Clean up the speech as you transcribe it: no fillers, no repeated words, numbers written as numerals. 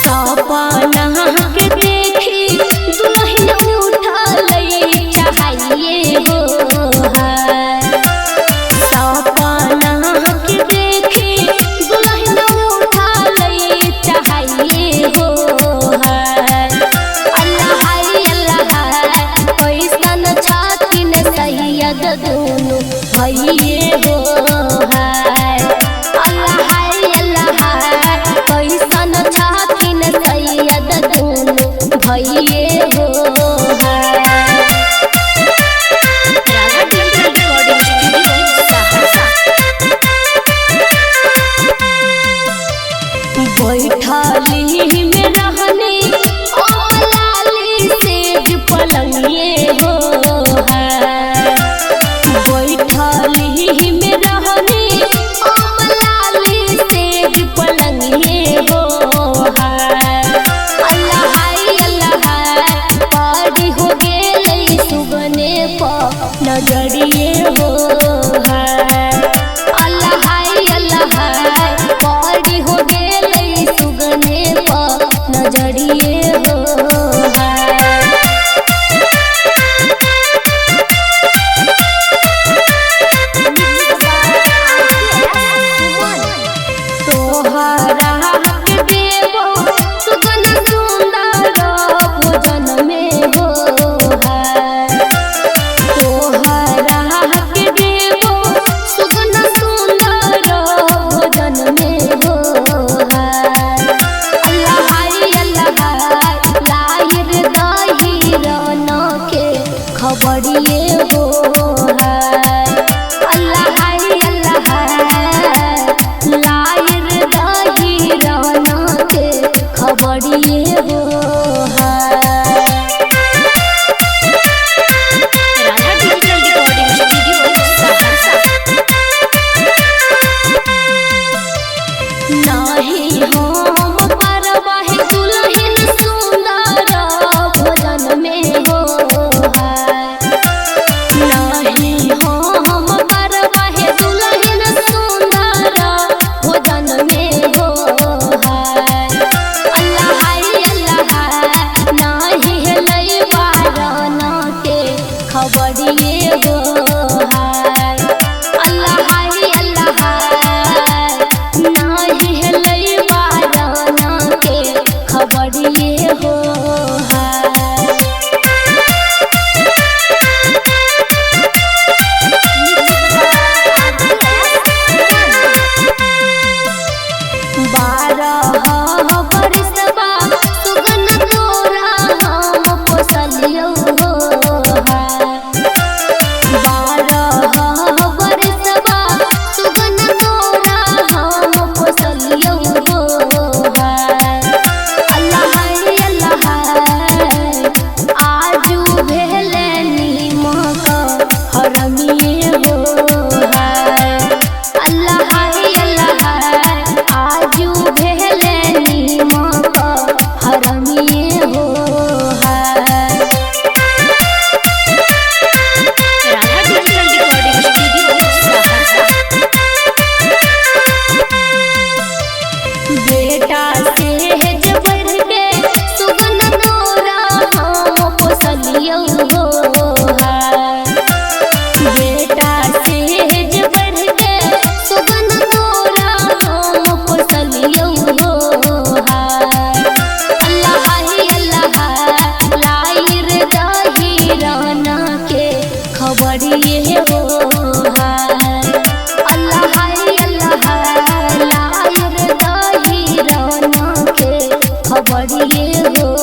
सपना के देखी दुल्हन उठल चाहिए हो सपना के देखी दुल्हन उठल चाहिए हो अल्लाह कैसन छथिन सैयद दोनों भइए हो भइए हो बैठली में रहने लाली सेज पलंगिए हो बैठली में रहने लाली सेज पलंगिए हो नजरिए हो अल्लाह बड़ी हो गेल सुगने पर नजरिए हो तोहरा के देबो सुगन सुंदर भोजन में हो खबरिए हो अल्लाह लायर दही राना के खबरिए हो नहीं हम परवाह दुल्हन सुंदर भोजन में हो खबरिए हो अल्लाह नाही हेलै बाराना के खबरिए हो बरसबा सुगन तोरा हम पोसलियो हो बेटा सेज बढ़ के सुगन तोरा हम पोसलियो हो बेटा सेज बढ़ के सुगन तोरा हम पोसलियो हो अल्लाह लायर दही राना के खबरिए हो अल्लाह लायर दही राना के खबरिए हो।